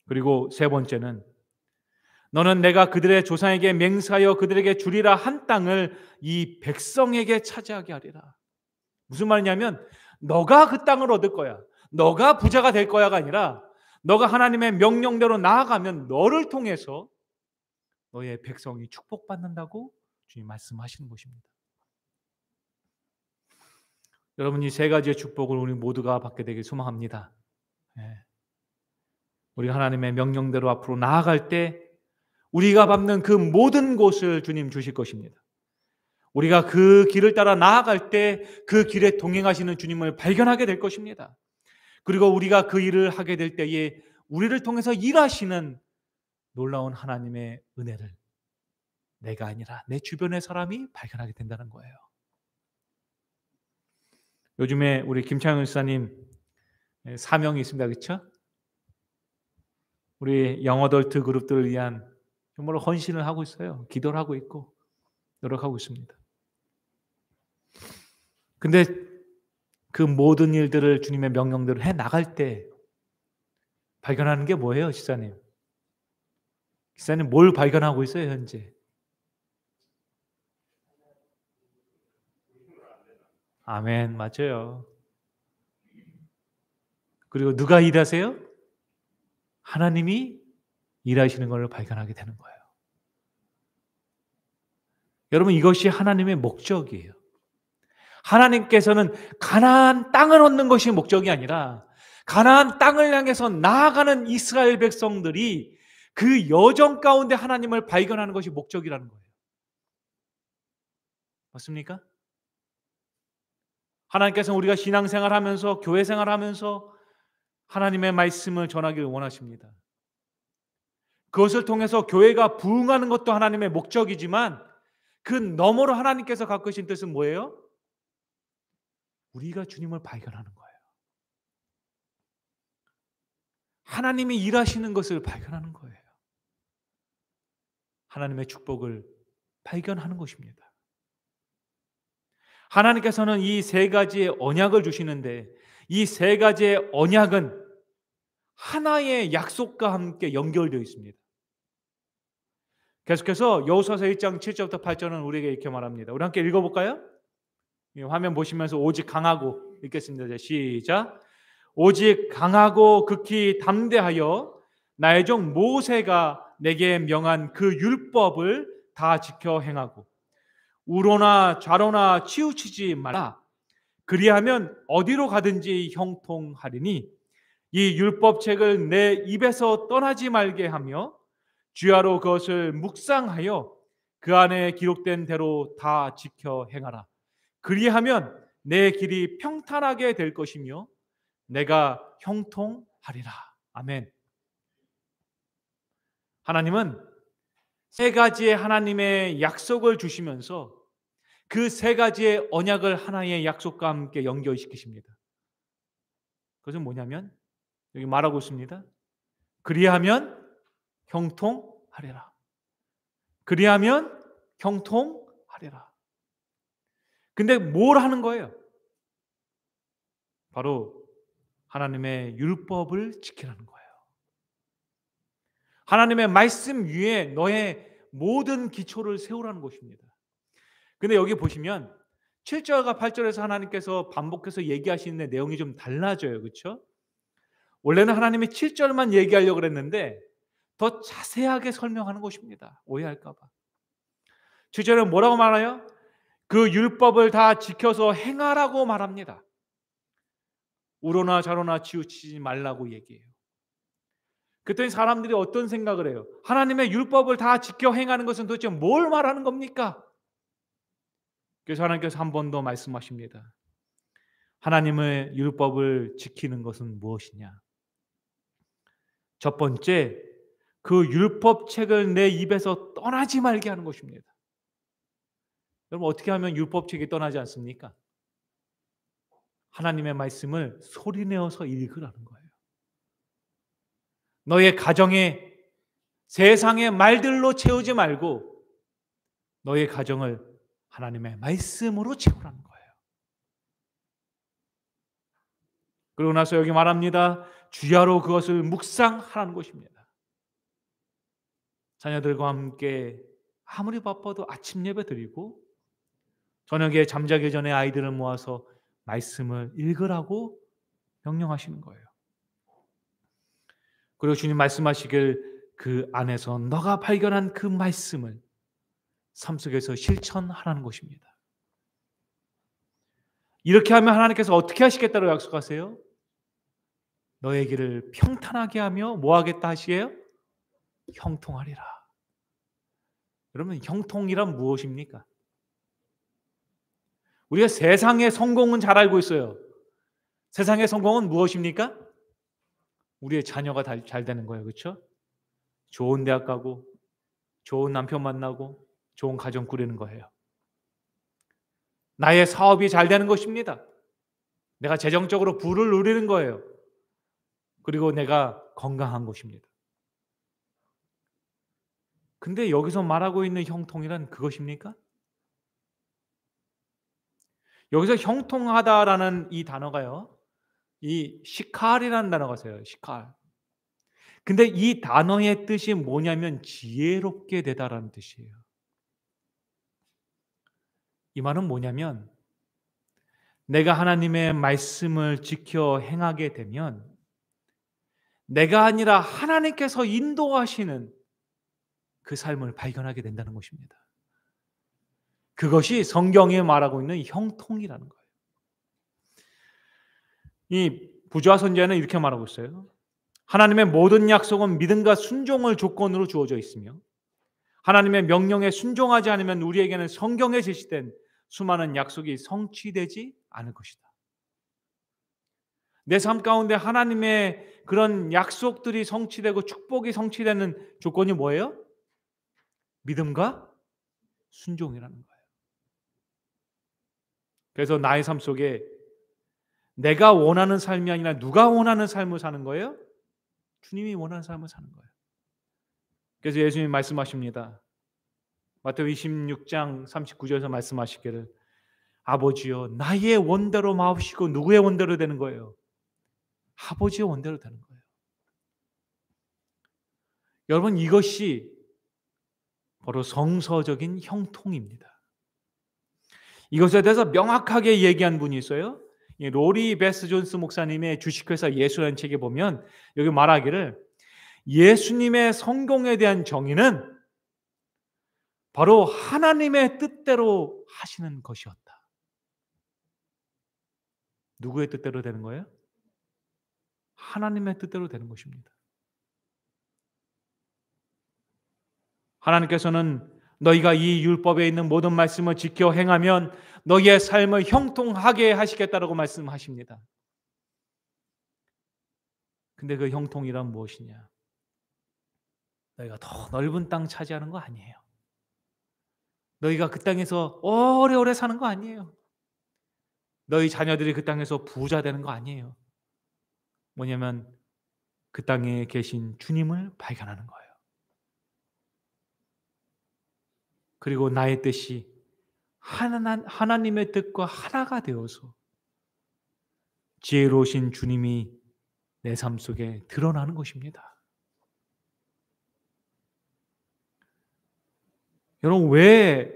그리고 세 번째는 너는 내가 그들의 조상에게 맹세하여 그들에게 주리라 한 땅을 이 백성에게 차지하게 하리라. 무슨 말이냐면 너가 그 땅을 얻을 거야. 너가 부자가 될 거야가 아니라 너가 하나님의 명령대로 나아가면 너를 통해서 너의 백성이 축복받는다고 주님 말씀하시는 것입니다. 여러분, 이 세 가지의 축복을 우리 모두가 받게 되길 소망합니다. 우리 하나님의 명령대로 앞으로 나아갈 때 우리가 밟는 그 모든 곳을 주님 주실 것입니다. 우리가 그 길을 따라 나아갈 때 그 길에 동행하시는 주님을 발견하게 될 것입니다. 그리고 우리가 그 일을 하게 될 때에 우리를 통해서 일하시는 놀라운 하나님의 은혜를 내가 아니라 내 주변의 사람이 발견하게 된다는 거예요. 요즘에 우리 김창현 목사님 사명이 있습니다. 그렇죠? 우리 영어덜트 그룹들을 위한 정말로 헌신을 하고 있어요. 기도를 하고 있고 노력하고 있습니다. 근데 그 모든 일들을 주님의 명령대로 해 나갈 때 발견하는 게 뭐예요, 집사님? 집사님 뭘 발견하고 있어요, 현재? 아멘, 맞아요. 그리고 누가 일하세요? 하나님이 일하시는 걸 발견하게 되는 거예요. 여러분, 이것이 하나님의 목적이에요. 하나님께서는 가나안 땅을 얻는 것이 목적이 아니라 가나안 땅을 향해서 나아가는 이스라엘 백성들이 그 여정 가운데 하나님을 발견하는 것이 목적이라는 거예요. 맞습니까? 하나님께서는 우리가 신앙생활하면서 교회 생활하면서 하나님의 말씀을 전하기를 원하십니다. 그것을 통해서 교회가 부흥하는 것도 하나님의 목적이지만 그 너머로 하나님께서 갖고 계신 뜻은 뭐예요? 우리가 주님을 발견하는 거예요. 하나님이 일하시는 것을 발견하는 거예요. 하나님의 축복을 발견하는 것입니다. 하나님께서는 이 세 가지의 언약을 주시는데 이 세 가지의 언약은 하나의 약속과 함께 연결되어 있습니다. 계속해서 여호수아서 1장 7절부터 8절은 우리에게 이렇게 말합니다. 우리 함께 읽어볼까요? 화면 보시면서 오직 강하고 읽겠습니다. 시작. 오직 강하고 극히 담대하여 나의 종 모세가 내게 명한 그 율법을 다 지켜 행하고 우로나 좌로나 치우치지 말라. 그리하면 어디로 가든지 형통하리니 이 율법책을 내 입에서 떠나지 말게 하며 주야로 그것을 묵상하여 그 안에 기록된 대로 다 지켜 행하라. 그리하면 내 길이 평탄하게 될 것이며 내가 형통하리라. 아멘. 하나님은 세 가지의 하나님의 약속을 주시면서 그 세 가지의 언약을 하나의 약속과 함께 연결시키십니다. 그것은 뭐냐면 여기 말하고 있습니다. 그리하면 형통하리라. 그리하면 형통하리라. 근데 뭘 하는 거예요? 바로 하나님의 율법을 지키라는 거예요. 하나님의 말씀 위에 너의 모든 기초를 세우라는 것입니다. 근데 여기 보시면 7절과 8절에서 하나님께서 반복해서 얘기하시는 내용이 좀 달라져요. 그렇죠? 원래는 하나님이 7절만 얘기하려고 그랬는데 더 자세하게 설명하는 것입니다. 오해할까 봐. 7절은 뭐라고 말해요? 그 율법을 다 지켜서 행하라고 말합니다. 우로나 좌로나 치우치지 말라고 얘기해요. 그랬더니 사람들이 어떤 생각을 해요? 하나님의 율법을 다 지켜 행하는 것은 도대체 뭘 말하는 겁니까? 그래서 하나님께서 한 번 더 말씀하십니다. 하나님의 율법을 지키는 것은 무엇이냐? 첫 번째, 그 율법책을 내 입에서 떠나지 말게 하는 것입니다. 여러분, 어떻게 하면 율법책이 떠나지 않습니까? 하나님의 말씀을 소리내어서 읽으라는 거예요. 너의 가정에 세상의 말들로 채우지 말고 너의 가정을 하나님의 말씀으로 채우라는 거예요. 그러고 나서 여기 말합니다. 주야로 그것을 묵상하라는 것입니다. 자녀들과 함께 아무리 바빠도 아침 예배 드리고 저녁에 잠자기 전에 아이들을 모아서 말씀을 읽으라고 명령하시는 거예요. 그리고 주님 말씀하시길 그 안에서 너가 발견한 그 말씀을 삶 속에서 실천하라는 것입니다. 이렇게 하면 하나님께서 어떻게 하시겠다고 약속하세요? 너의 길을 평탄하게 하며 뭐 하겠다 하시게요? 형통하리라. 여러분, 형통이란 무엇입니까? 우리가 세상의 성공은 잘 알고 있어요. 세상의 성공은 무엇입니까? 우리의 자녀가 잘 되는 거예요. 그렇죠? 좋은 대학 가고 좋은 남편 만나고 좋은 가정 꾸리는 거예요. 나의 사업이 잘 되는 것입니다. 내가 재정적으로 부를 누리는 거예요. 그리고 내가 건강한 것입니다. 근데 여기서 말하고 있는 형통이란 그것입니까? 여기서 형통하다라는 이 단어가요, 이 시칼이라는 단어가 있어요. 시칼. 근데 이 단어의 뜻이 뭐냐면 지혜롭게 되다라는 뜻이에요. 이 말은 뭐냐면 내가 하나님의 말씀을 지켜 행하게 되면 내가 아니라 하나님께서 인도하시는 그 삶을 발견하게 된다는 것입니다. 그것이 성경에 말하고 있는 형통이라는 거예요. 이 부조화 선지자는 이렇게 말하고 있어요. 하나님의 모든 약속은 믿음과 순종을 조건으로 주어져 있으며 하나님의 명령에 순종하지 않으면 우리에게는 성경에 제시된 수많은 약속이 성취되지 않을 것이다. 내 삶 가운데 하나님의 그런 약속들이 성취되고 축복이 성취되는 조건이 뭐예요? 믿음과 순종이라는 거예요. 그래서 나의 삶 속에 내가 원하는 삶이 아니라 누가 원하는 삶을 사는 거예요? 주님이 원하는 삶을 사는 거예요. 그래서 예수님이 말씀하십니다. 마태복음 26장 39절에서 말씀하시기를 아버지여 나의 원대로 마옵시고 누구의 원대로 되는 거예요? 아버지의 원대로 되는 거예요. 여러분, 이것이 바로 성서적인 형통입니다. 이것에 대해서 명확하게 얘기한 분이 있어요. 로리 베스 존스 목사님의 주식회사 예수라는 책에 보면 여기 말하기를 예수님의 성공에 대한 정의는 바로 하나님의 뜻대로 하시는 것이었다. 누구의 뜻대로 되는 거예요? 하나님의 뜻대로 되는 것입니다. 하나님께서는 너희가 이 율법에 있는 모든 말씀을 지켜 행하면 너희의 삶을 형통하게 하시겠다라고 말씀하십니다. 근데 그 형통이란 무엇이냐? 너희가 더 넓은 땅 차지하는 거 아니에요. 너희가 그 땅에서 오래오래 사는 거 아니에요. 너희 자녀들이 그 땅에서 부자 되는 거 아니에요. 뭐냐면 그 땅에 계신 주님을 발견하는 거예요. 그리고 나의 뜻이 하나님의 뜻과 하나가 되어서 지혜로우신 주님이 내 삶 속에 드러나는 것입니다. 여러분, 왜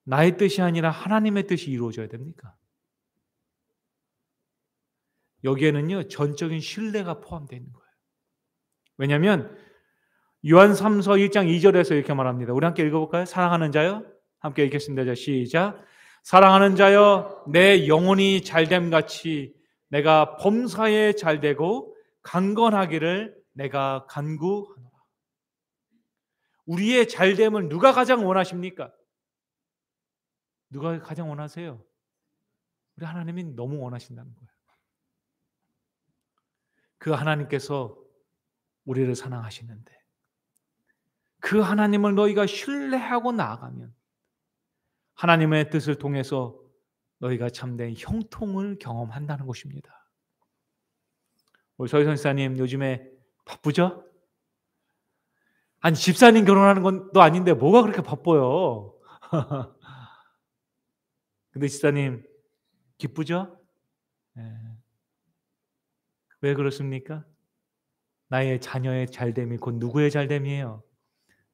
나의 뜻이 아니라 하나님의 뜻이 이루어져야 됩니까? 여기에는요, 전적인 신뢰가 포함되어 있는 거예요. 왜냐하면 요한 3서 1장 2절에서 이렇게 말합니다. 우리 함께 읽어볼까요? 사랑하는 자여, 함께 읽겠습니다. 자, 시작. 사랑하는 자여, 내 영혼이 잘됨 같이 내가 범사에 잘되고 강건하기를 내가 간구하노라. 우리의 잘됨을 누가 가장 원하십니까? 누가 가장 원하세요? 우리 하나님이 너무 원하신다는 거예요. 그 하나님께서 우리를 사랑하시는데 그 하나님을 너희가 신뢰하고 나아가면 하나님의 뜻을 통해서 너희가 참된 형통을 경험한다는 것입니다. 우리 서희 선사님 요즘에 바쁘죠? 아니 집사님 결혼하는 것도 아닌데 뭐가 그렇게 바빠요? 근데 집사님 기쁘죠? 네. 왜 그렇습니까? 나의 자녀의 잘됨이 곧 누구의 잘됨이에요?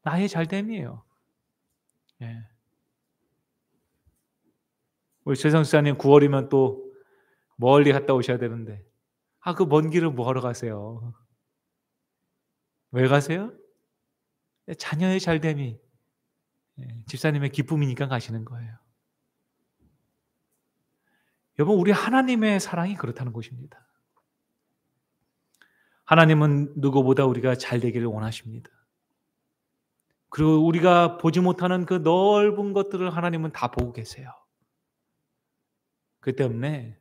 나의 잘됨이에요. 네. 우리 최성 집사님 9월이면 또 멀리 갔다 오셔야 되는데 그 먼 길을 뭐하러 가세요? 왜 가세요? 자녀의 잘됨이 집사님의 기쁨이니까 가시는 거예요. 여러분, 우리 하나님의 사랑이 그렇다는 것입니다. 하나님은 누구보다 우리가 잘 되기를 원하십니다. 그리고 우리가 보지 못하는 그 넓은 것들을 하나님은 다 보고 계세요. 그 때문에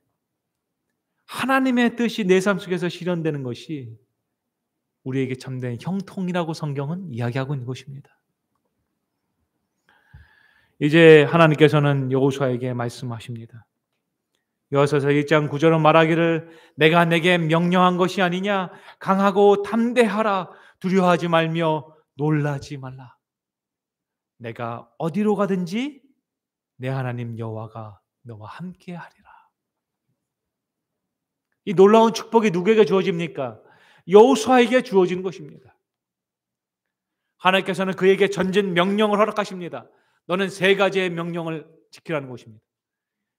하나님의 뜻이 내 삶 속에서 실현되는 것이 우리에게 참된 형통이라고 성경은 이야기하고 있는 것입니다. 이제 하나님께서는 여호수아에게 말씀하십니다. 여호수아서 1장 9절은 말하기를 내가 내게 명령한 것이 아니냐 강하고 담대하라 두려워하지 말며 놀라지 말라. 내가 어디로 가든지 내 하나님 여호와가 너와 함께 하리라. 이 놀라운 축복이 누구에게 주어집니까? 여호수아에게 주어지는 것입니다. 하나님께서는 그에게 전진 명령을 허락하십니다. 너는 3가지의 명령을 지키라는 것입니다.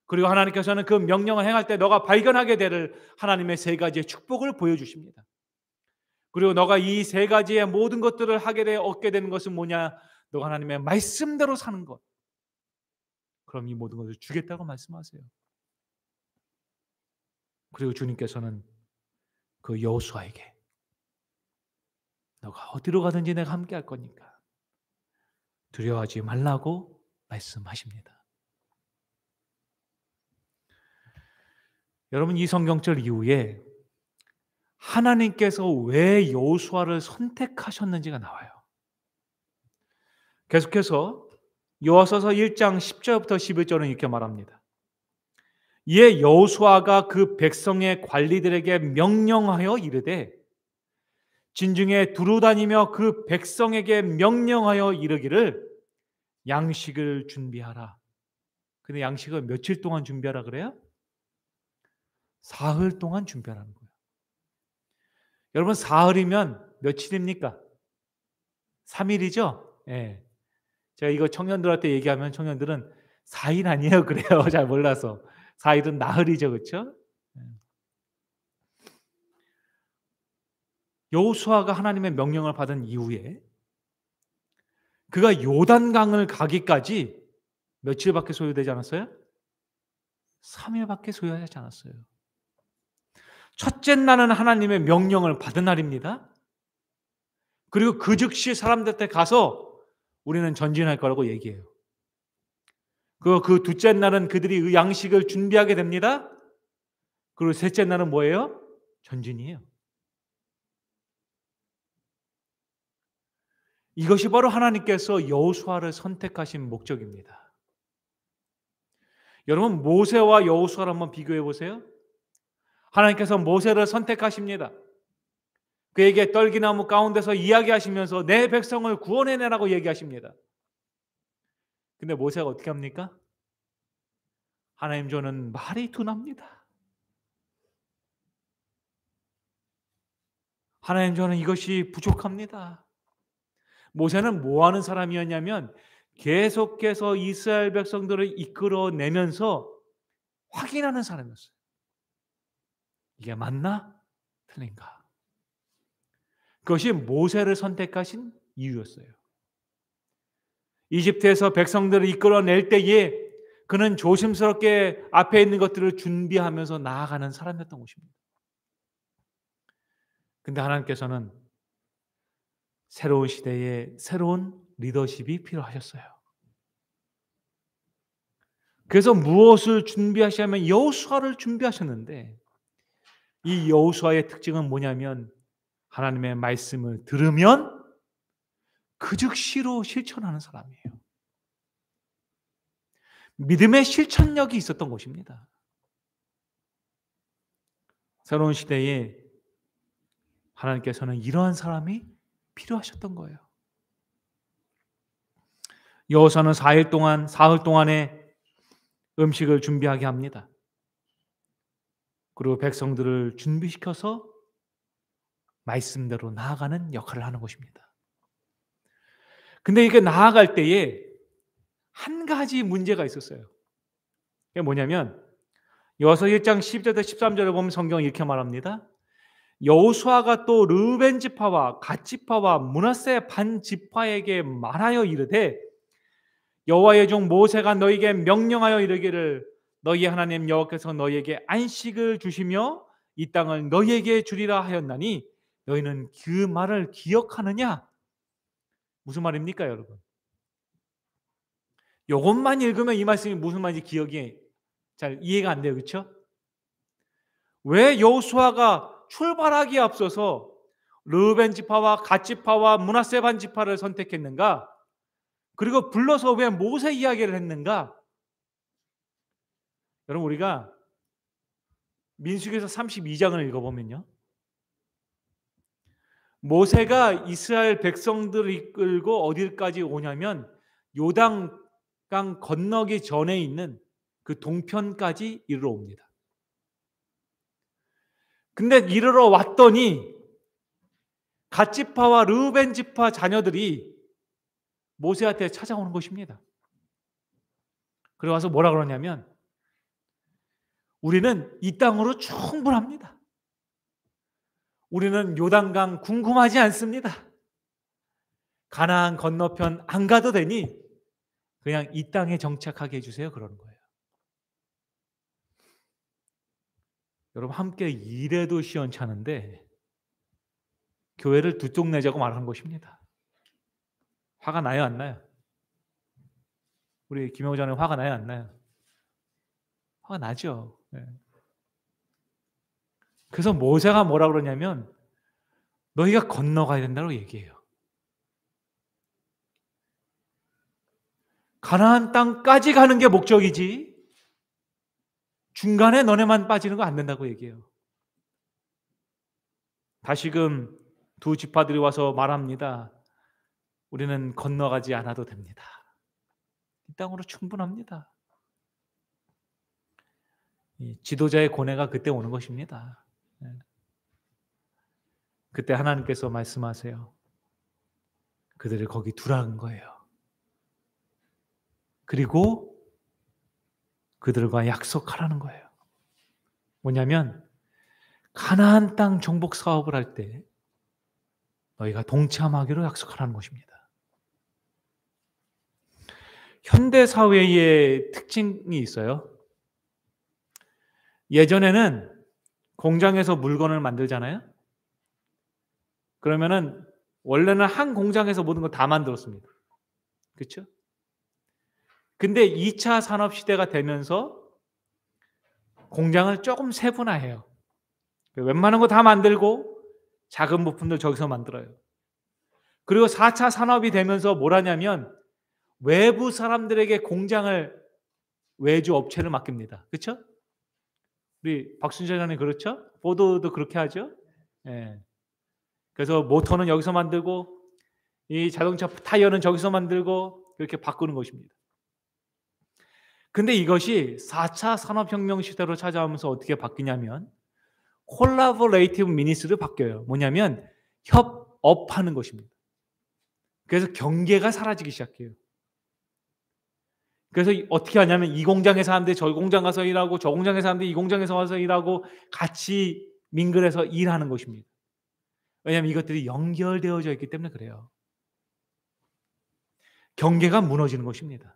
그리고 하나님께서는 그 명령을 행할 때 너가 발견하게 될 하나님의 3가지의 축복을 보여주십니다. 그리고 너가 이 3가지의 모든 것들을 하게 돼 얻게 되는 것은 뭐냐? 너가 하나님의 말씀대로 사는 것. 그럼 이 모든 것을 주겠다고 말씀하세요. 그리고 주님께서는 그 여호수아에게 너가 어디로 가든지 내가 함께 할 거니까 두려워하지 말라고 말씀하십니다. 여러분, 이 성경절 이후에 하나님께서 왜 여호수아를 선택하셨는지가 나와요. 계속해서 여호수아서 1장 10절부터 11절은 이렇게 말합니다. 이에 여호수아가 그 백성의 관리들에게 명령하여 이르되 진중에 두루다니며 그 백성에게 명령하여 이르기를 양식을 준비하라. 근데 양식을 며칠 동안 준비하라 그래요? 사흘 동안 준비하라는 거예요. 여러분, 사흘이면 며칠입니까? 3일이죠? 예. 제가 이거 청년들한테 얘기하면 청년들은 4일 아니에요 그래요. 잘 몰라서. 4일은 나흘이죠. 그렇죠? 여호수아가 하나님의 명령을 받은 이후에 그가 요단강을 가기까지 며칠밖에 소요되지 않았어요? 3일밖에 소요하지 않았어요. 첫째 날은 하나님의 명령을 받은 날입니다. 그리고 그 즉시 사람들한테 가서 우리는 전진할 거라고 얘기해요. 그 둘째 날은 그들이 양식을 준비하게 됩니다. 그리고 셋째 날은 뭐예요? 전진이에요. 이것이 바로 하나님께서 여호수아를 선택하신 목적입니다. 여러분, 모세와 여호수아를 한번 비교해 보세요. 하나님께서 모세를 선택하십니다. 그에게 떨기나무 가운데서 이야기하시면서 내 백성을 구원해내라고 얘기하십니다. 근데 모세가 어떻게 합니까? 하나님, 저는 말이 둔합니다. 하나님, 저는 이것이 부족합니다. 모세는 뭐 하는 사람이었냐면 계속해서 이스라엘 백성들을 이끌어내면서 확인하는 사람이었어요. 이게 맞나? 틀린가? 그것이 모세를 선택하신 이유였어요. 이집트에서 백성들을 이끌어낼 때에 그는 조심스럽게 앞에 있는 것들을 준비하면서 나아가는 사람이었던 것입니다. 근데 하나님께서는 새로운 시대에 새로운 리더십이 필요하셨어요. 그래서 무엇을 준비하시냐면 여호수아를 준비하셨는데, 이 여호수아의 특징은 뭐냐면 하나님의 말씀을 들으면 그 즉시로 실천하는 사람이에요. 믿음의 실천력이 있었던 것입니다. 새로운 시대에 하나님께서는 이러한 사람이 필요하셨던 거예요. 여호수아는 사흘 동안의 음식을 준비하게 합니다. 그리고 백성들을 준비시켜서 말씀대로 나아가는 역할을 하는 것입니다. 근데 이게 나아갈 때에 한 가지 문제가 있었어요. 그게 뭐냐면 여호수아 1장 12절부터 13절을 보면 성경은 이렇게 말합니다. 여호수아가 또 르우벤 지파와 갓 지파와 므낫세 반 지파에게 말하여 이르되 여호와의 종 모세가 너희에게 명령하여 이르기를 너희 하나님 여호와께서 너희에게 안식을 주시며 이 땅을 너희에게 주리라 하였나니 너희는 그 말을 기억하느냐? 무슨 말입니까, 여러분? 이것만 읽으면 이 말씀이 무슨 말인지 기억이 잘 이해가 안 돼요. 그렇죠? 왜 여호수아가 출발하기에 앞서서 르우벤 지파와 갓 지파와 므낫세 반 지파를 선택했는가? 그리고 불러서 왜 모세 이야기를 했는가? 여러분, 우리가 민수기에서 32장을 읽어보면요, 모세가 이스라엘 백성들을 이끌고 어디까지 오냐면 요단강 건너기 전에 있는 그 동편까지 이르러 옵니다. 근데 이르러 왔더니 갓 지파와 르우벤 지파 자녀들이 모세한테 찾아오는 것입니다. 그래 와서 뭐라 그러냐면 우리는 이 땅으로 충분합니다. 우리는 요단강 궁금하지 않습니다. 가나안 건너편 안 가도 되니 그냥 이 땅에 정착하게 해주세요. 그러는 거예요. 여러분, 함께 일해도 시원찮은데 교회를 두 쪽 내자고 말하는 것입니다. 화가 나요, 안 나요? 우리 김영호 장님 화가 나요, 안 나요? 화가 나죠. 네. 그래서 모세가 뭐라 그러냐면 너희가 건너가야 된다고 얘기해요. 가나안 땅까지 가는 게 목적이지 중간에 너네만 빠지는 거 안 된다고 얘기해요. 다시금 두 지파들이 와서 말합니다. 우리는 건너가지 않아도 됩니다. 이 땅으로 충분합니다. 이 지도자의 고뇌가 그때 오는 것입니다. 그때 하나님께서 말씀하세요. 그들을 거기 두라는 거예요. 그리고 그들과 약속하라는 거예요. 뭐냐면 가나안 땅 정복 사업을 할 때 너희가 동참하기로 약속하라는 것입니다. 현대 사회의 특징이 있어요. 예전에는 공장에서 물건을 만들잖아요. 그러면은 원래는 한 공장에서 모든 걸 다 만들었습니다. 그렇죠? 근데 2차 산업 시대가 되면서 공장을 조금 세분화해요. 웬만한 거 다 만들고 작은 부품들 저기서 만들어요. 그리고 4차 산업이 되면서 뭘 하냐면 외부 사람들에게 공장을 외주 업체를 맡깁니다. 그렇죠? 우리 박순재 장님 그렇죠? 보도도 그렇게 하죠. 예. 그래서 모터는 여기서 만들고 이 자동차 타이어는 저기서 만들고 그렇게 바꾸는 것입니다. 근데 이것이 4차 산업혁명 시대로 찾아오면서 어떻게 바뀌냐면 콜라보레이티브 미니스로 바뀌어요. 뭐냐면 협업하는 것입니다. 그래서 경계가 사라지기 시작해요. 그래서 어떻게 하냐면 이 공장에 사람들이 저 공장 가서 일하고 저 공장에 사람들이 이 공장에서 와서 일하고 같이 민글해서 일하는 것입니다. 왜냐하면 이것들이 연결되어져 있기 때문에 그래요. 경계가 무너지는 것입니다.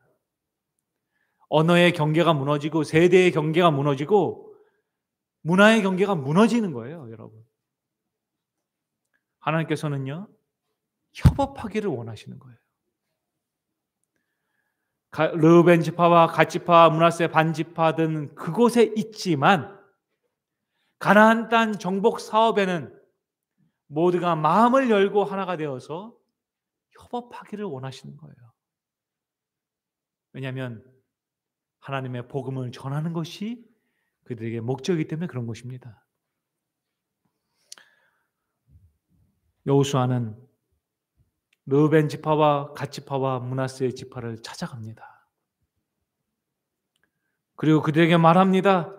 언어의 경계가 무너지고 세대의 경계가 무너지고 문화의 경계가 무너지는 거예요, 여러분. 하나님께서는요, 협업하기를 원하시는 거예요. 르우벤 지파와 갓 지파, 므낫세 반 지파 등 그곳에 있지만 가나안 땅 정복 사업에는 모두가 마음을 열고 하나가 되어서 협업하기를 원하시는 거예요. 왜냐하면 하나님의 복음을 전하는 것이 그들에게 목적이기 때문에 그런 것입니다. 여호수아는 르우벤 지파와 갓 지파와 므낫세 지파를 찾아갑니다. 그리고 그들에게 말합니다.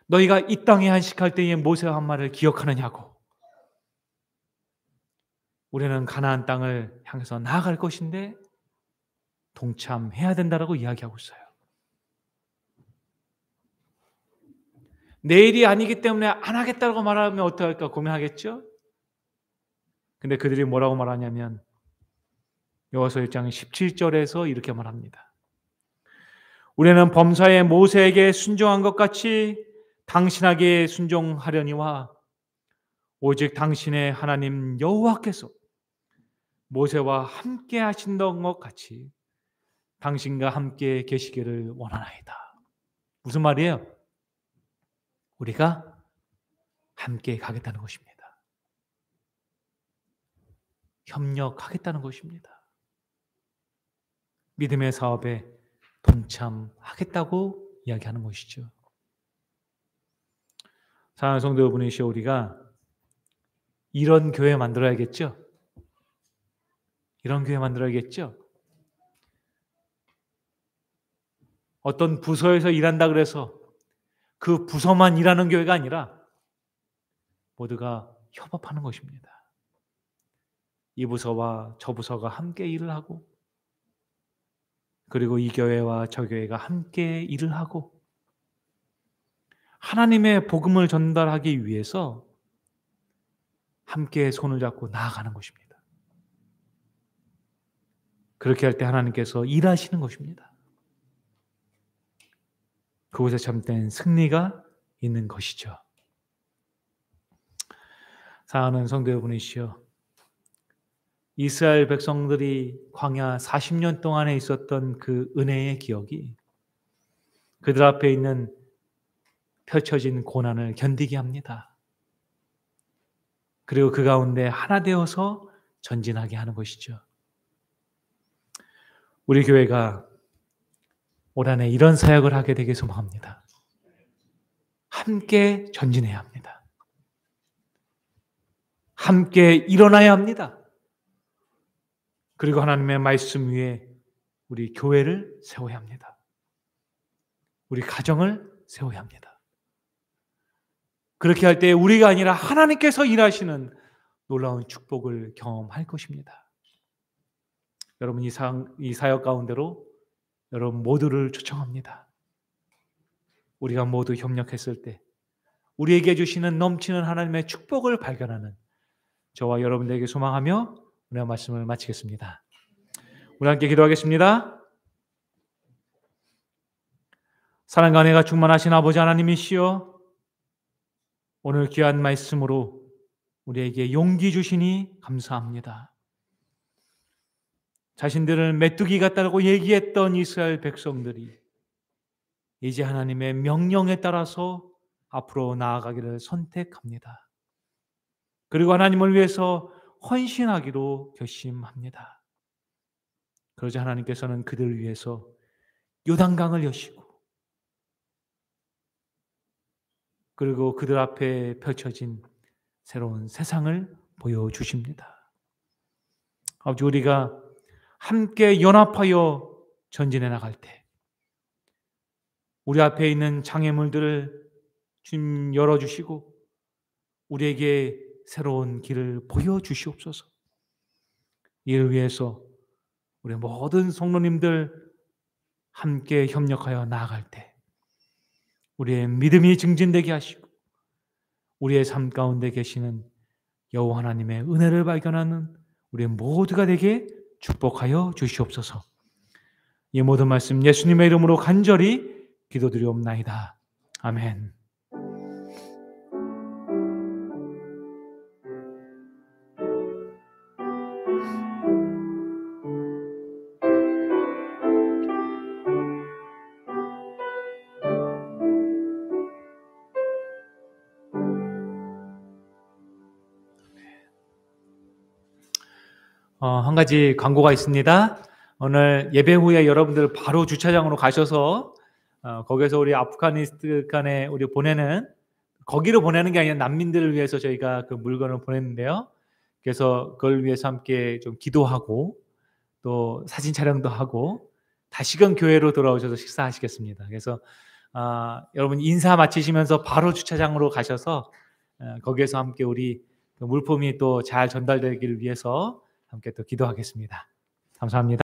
너희가 이 땅에 안식할 때에 모세와 한 말을 기억하느냐고. 우리는 가나안 땅을 향해서 나아갈 것인데 동참해야 된다라고 이야기하고 있어요. 내일이 아니기 때문에 안 하겠다고 말하면 어떡할까 고민하겠죠? 근데 그들이 뭐라고 말하냐면 여호수아 1장 17절에서 이렇게 말합니다. 우리는 범사에 모세에게 순종한 것 같이 당신에게 순종하려니와 오직 당신의 하나님 여호와께서 모세와 함께 하신던 것 같이 당신과 함께 계시기를 원하나이다. 무슨 말이에요? 우리가 함께 가겠다는 것입니다. 협력하겠다는 것입니다. 믿음의 사업에 동참하겠다고 이야기하는 것이죠. 사랑하는 성도 여러분이시여, 우리가 이런 교회 만들어야겠죠? 이런 교회 만들어야겠죠? 어떤 부서에서 일한다 그래서 그 부서만 일하는 교회가 아니라 모두가 협업하는 것입니다. 이 부서와 저 부서가 함께 일을 하고 그리고 이 교회와 저 교회가 함께 일을 하고 하나님의 복음을 전달하기 위해서 함께 손을 잡고 나아가는 것입니다. 그렇게 할 때 하나님께서 일하시는 것입니다. 그곳에 참된 승리가 있는 것이죠. 사랑하는 성도 여러분이시여, 이스라엘 백성들이 광야 40년 동안에 있었던 그 은혜의 기억이 그들 앞에 있는 펼쳐진 고난을 견디게 합니다. 그리고 그 가운데 하나 되어서 전진하게 하는 것이죠. 우리 교회가 올 한해 이런 사역을 하게 되길 소망합니다. 함께 전진해야 합니다. 함께 일어나야 합니다. 그리고 하나님의 말씀 위에 우리 교회를 세워야 합니다. 우리 가정을 세워야 합니다. 그렇게 할 때 우리가 아니라 하나님께서 일하시는 놀라운 축복을 경험할 것입니다. 여러분, 이 사역 가운데로 여러분 모두를 초청합니다. 우리가 모두 협력했을 때 우리에게 주시는 넘치는 하나님의 축복을 발견하는 저와 여러분들에게 소망하며 오늘 말씀을 마치겠습니다. 우리 함께 기도하겠습니다. 사랑과 은혜가 충만하신 아버지 하나님이시여, 오늘 귀한 말씀으로 우리에게 용기 주시니 감사합니다. 자신들을 메뚜기 같다고 얘기했던 이스라엘 백성들이 이제 하나님의 명령에 따라서 앞으로 나아가기를 선택합니다. 그리고 하나님을 위해서 헌신하기로 결심합니다. 그러자 하나님께서는 그들을 위해서 요단강을 여시고 그리고 그들 앞에 펼쳐진 새로운 세상을 보여주십니다. 아버지, 우리가 함께 연합하여 전진해 나갈 때 우리 앞에 있는 장애물들을 주님 열어주시고 우리에게 새로운 길을 보여주시옵소서. 이를 위해서 우리 모든 성도님들 함께 협력하여 나아갈 때 우리의 믿음이 증진되게 하시고 우리의 삶 가운데 계시는 여호와 하나님의 은혜를 발견하는 우리 모두가 되게 축복하여 주시옵소서. 이 모든 말씀 예수님의 이름으로 간절히 기도드리옵나이다. 아멘. 한 가지 광고가 있습니다. 오늘 예배 후에 여러분들 바로 주차장으로 가셔서 거기서 우리 아프가니스탄에 우리 보내는 거기로 보내는 게 아니라 난민들을 위해서 저희가 그 물건을 보냈는데요. 그래서 그걸 위해서 함께 좀 기도하고 또 사진 촬영도 하고 다시금 교회로 돌아오셔서 식사하시겠습니다. 그래서 여러분 인사 마치시면서 바로 주차장으로 가셔서 거기에서 함께 우리 물품이 또 잘 전달되기를 위해서 함께 또 기도하겠습니다. 감사합니다.